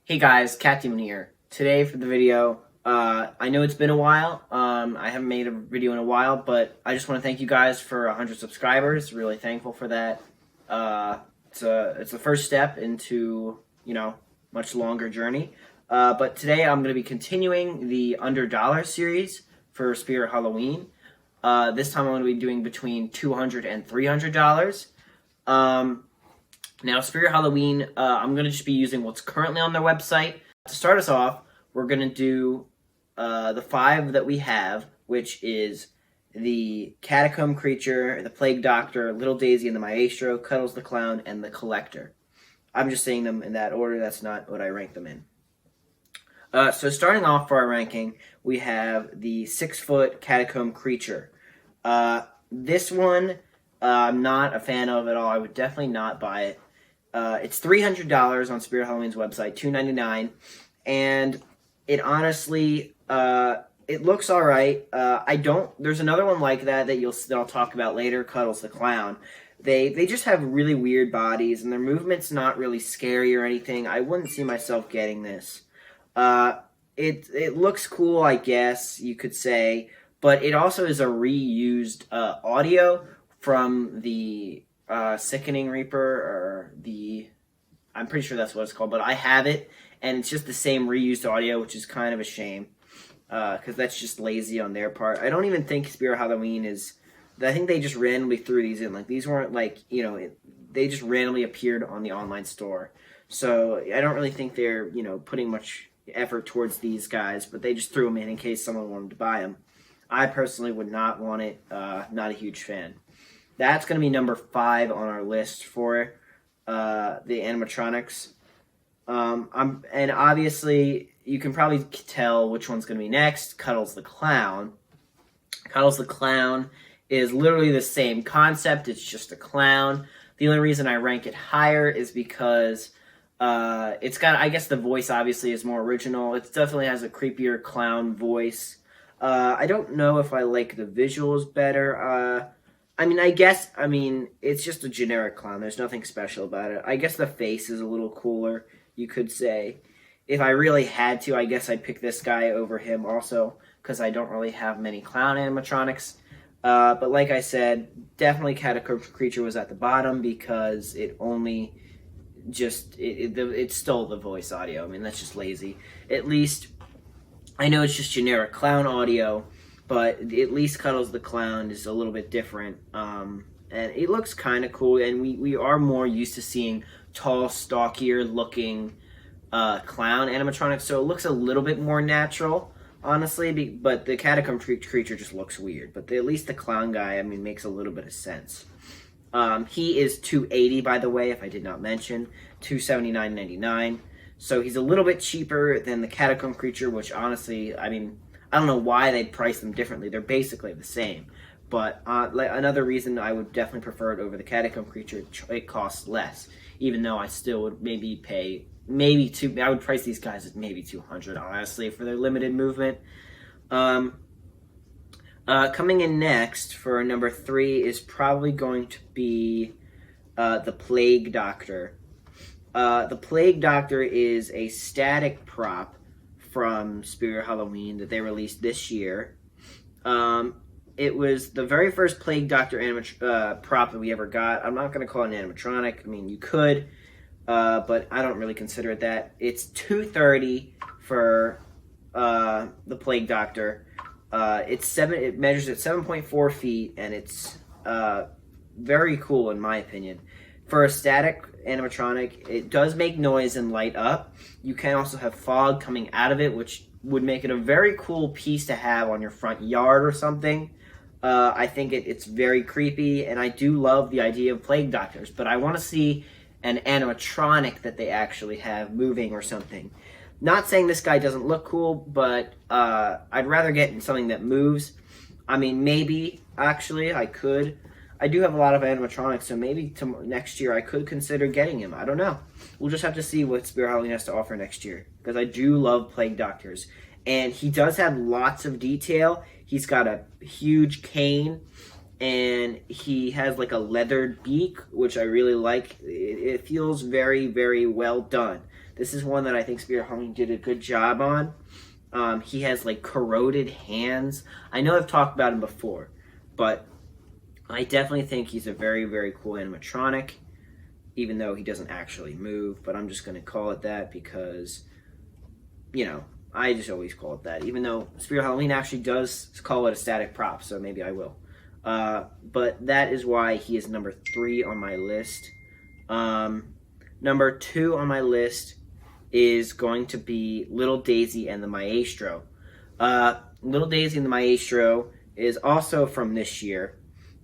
Hey guys, Cat Demon here. Today for the video, I know it's been a while. I haven't made a video in a while, but I just want to thank you guys for 100 subscribers. Really thankful for that. It's the first step into, much longer journey. But today I'm going to be continuing the Under Dollar series for Spirit Halloween. This time I'm going to be doing between $200 and $300. Now, Spirit Halloween, I'm going to just be using what's currently on their website. To start us off, we're going to do the 5 that we have, which is the Catacomb Creature, the Plague Doctor, Little Daisy and the Maestro, Cuddles the Clown, and the Collector. I'm just saying them in that order. That's not what I rank them in. So starting off for our ranking, we have the 6-foot Catacomb Creature. This one, I'm not a fan of at all. I would definitely not buy it. It's $300 on Spirit Halloween's website, $299, and it honestly, it looks all right. There's another one like that I'll talk about later, Cuddles the Clown. They just have really weird bodies, and their movement's not really scary or anything. I wouldn't see myself getting this. It looks cool, I guess you could say, but it also is a reused audio from the Sickening Reaper, or I'm pretty sure that's what it's called, but I have it, and it's just the same reused audio, which is kind of a shame, because that's just lazy on their part. I don't even think Spirit Halloween I think they just randomly threw these in. Like, these weren't they just randomly appeared on the online store. So I don't really think they're, putting much effort towards these guys, but they just threw them in case someone wanted to buy them. I personally would not want it, not a huge fan. That's going to be number 5 on our list for the animatronics. And obviously, you can probably tell which one's going to be next. Cuddles the Clown. Cuddles the Clown is literally the same concept. It's just a clown. The only reason I rank it higher is because it's got, I guess the voice obviously is more original. It definitely has a creepier clown voice. I don't know if I like the visuals better. It's just a generic clown. There's nothing special about it. I guess the face is a little cooler, you could say. If I really had to, I guess I'd pick this guy over him also, because I don't really have many clown animatronics. But like I said, definitely Catacomb Creature was at the bottom, because it only it stole the voice audio. I mean, that's just lazy. At least, I know it's just generic clown audio, but at least Cuddles the Clown is a little bit different, and it looks kind of cool, and we are more used to seeing tall, stockier looking clown animatronics, so it looks a little bit more natural, honestly, but the Catacomb Creature just looks weird, but at least the clown guy, makes a little bit of sense. He is $280, by the way, if I did not mention, $279.99, so he's a little bit cheaper than the Catacomb Creature, which honestly, I don't know why they'd price them differently. They're basically the same. But another reason I would definitely prefer it over the Catacomb Creature, it costs less. Even though I still would maybe pay, I would price these guys at maybe $200, honestly, for their limited movement. Coming in next for number 3 is probably going to be the Plague Doctor. The Plague Doctor is a static prop from Spirit Halloween that they released this year. It was the very first Plague Doctor prop that we ever got. I'm not going to call it an animatronic. You could, but I don't really consider it that. It's $230 for the Plague Doctor. It measures at 7.4 feet, and it's very cool in my opinion. For a static animatronic, it does make noise and light up. You can also have fog coming out of it, which would make it a very cool piece to have on your front yard or something. I think it's very creepy, and I do love the idea of Plague Doctors, but I want to see an animatronic that they actually have moving or something. Not saying this guy doesn't look cool, but I'd rather get something that moves. Maybe, actually, I could. I do have a lot of animatronics, so maybe next year I could consider getting him. I don't know. We'll just have to see what Spirit Halloween has to offer next year, because I do love Plague Doctors. And he does have lots of detail. He's got a huge cane, and he has like a leathered beak, which I really like. It feels very, very well done. This is one that I think Spirit Halloween did a good job on. He has like corroded hands. I know I've talked about him before, but I definitely think he's a very, very cool animatronic, even though he doesn't actually move, but I'm just going to call it that because, you know, I just always call it that, even though Spirit Halloween actually does call it a static prop, so maybe I will. But that is why he is number 3 on my list. Number 2 on my list is going to be Little Daisy and the Maestro. Little Daisy and the Maestro is also from this year.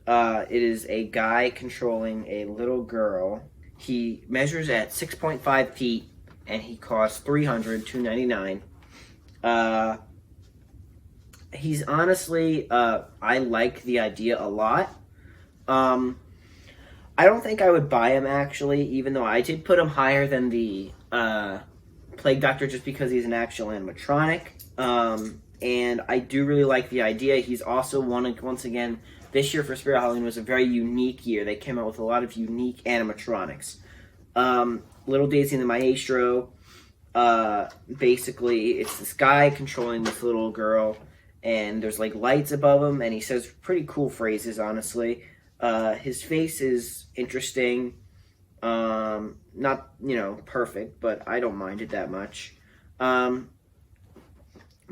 It is a guy controlling a little girl. He measures at 6.5 feet, and he costs $299. He's honestly, I like the idea a lot. I don't think I would buy him, actually, even though I did put him higher than the Plague Doctor just because he's an actual animatronic. And I do really like the idea. He's also once again, this year for Spirit Halloween was a very unique year. They came out with a lot of unique animatronics. Little Daisy and the Maestro, basically, it's this guy controlling this little girl, and there's like lights above him, and he says pretty cool phrases, honestly. His face is interesting. Not, you know, perfect, but I don't mind it that much.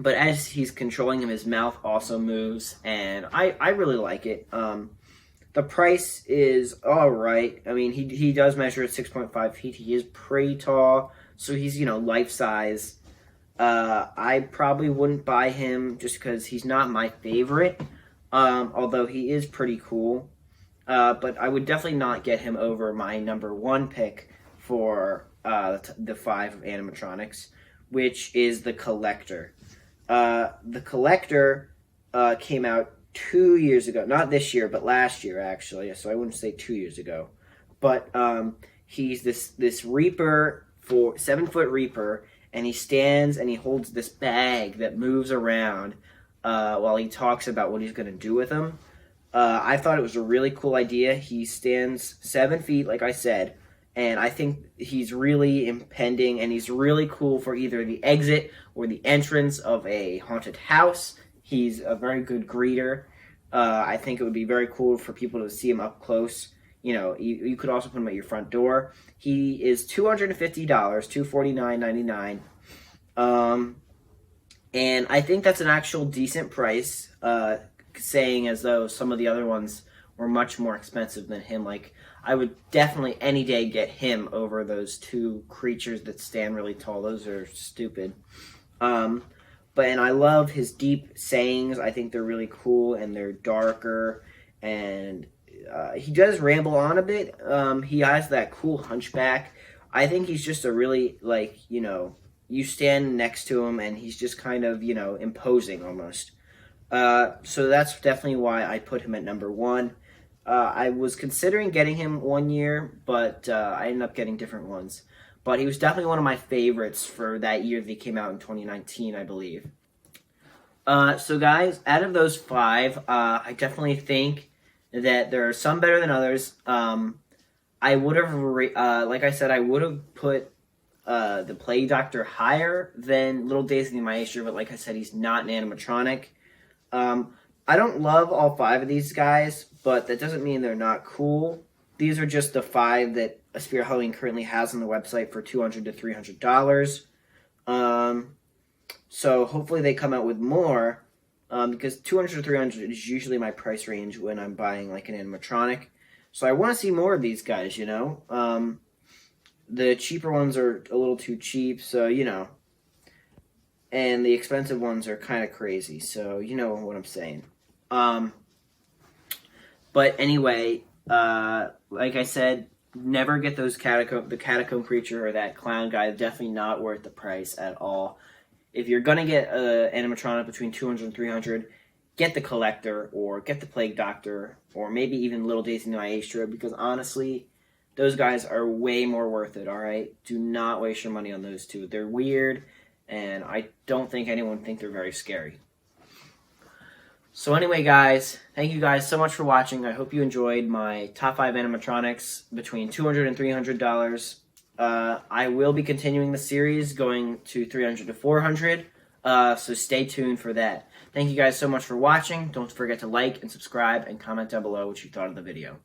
But as he's controlling him, his mouth also moves, and I really like it. The price is alright. I mean, he does measure at 6.5 feet. He is pretty tall, so he's, you know, life size. I probably wouldn't buy him just because he's not my favorite, although he is pretty cool. But I would definitely not get him over my number 1 pick for the 5 animatronics, which is the Collector. The Collector came out 2 years ago. Not this year, but last year, actually. So I wouldn't say 2 years ago. But he's this Reaper, 7-foot Reaper, and he stands and he holds this bag that moves around while he talks about what he's going to do with him. I thought it was a really cool idea. He stands 7 feet, like I said, and I think he's really impending, and he's really cool for either the exit or the entrance of a haunted house. He's a very good greeter. I think it would be very cool for people to see him up close. You know, you could also put him at your front door. He is $250, $249.99. And I think that's an actual decent price, saying as though some of the other ones were much more expensive than him. Like, I would definitely any day get him over those 2 creatures that stand really tall. Those are stupid. And I love his deep sayings. I think they're really cool, and they're darker, and he does ramble on a bit. He has that cool hunchback. I think he's just a really, like, you know, you stand next to him, and he's just kind of, you know, imposing almost. So that's definitely why I put him at number 1. I was considering getting him one year, but I ended up getting different ones. But he was definitely one of my favorites for that year that he came out in 2019, I believe. So guys, out of those 5, I definitely think that there are some better than others. I would have, like I said, I would have put the Plague Doctor higher than Little Daisy and the Maestro, but like I said, he's not an animatronic. I don't love all 5 of these guys, but that doesn't mean they're not cool. These are just the 5 that Spirit Halloween currently has on the website for $200 to $300. So hopefully they come out with more, because $200 to $300 is usually my price range when I'm buying like an animatronic. So I want to see more of these guys, you know. The cheaper ones are a little too cheap, so, you know. And the expensive ones are kind of crazy, so you know what I'm saying. But anyway, like I said, never get the Catacomb Creature or that clown guy. Definitely not worth the price at all. If you're gonna get an animatronic between $200 and $300, get the Collector or get the Plague Doctor or maybe even Little Daisy and the Maestro, because honestly, those guys are way more worth it. All right, do not waste your money on those 2. They're weird, and I don't think anyone think they're very scary. So anyway, guys, thank you guys so much for watching. I hope you enjoyed my top 5 animatronics between $200 and $300. I will be continuing the series going to 300 to 400, so stay tuned for that. Thank you guys so much for watching. Don't forget to like and subscribe and comment down below what you thought of the video.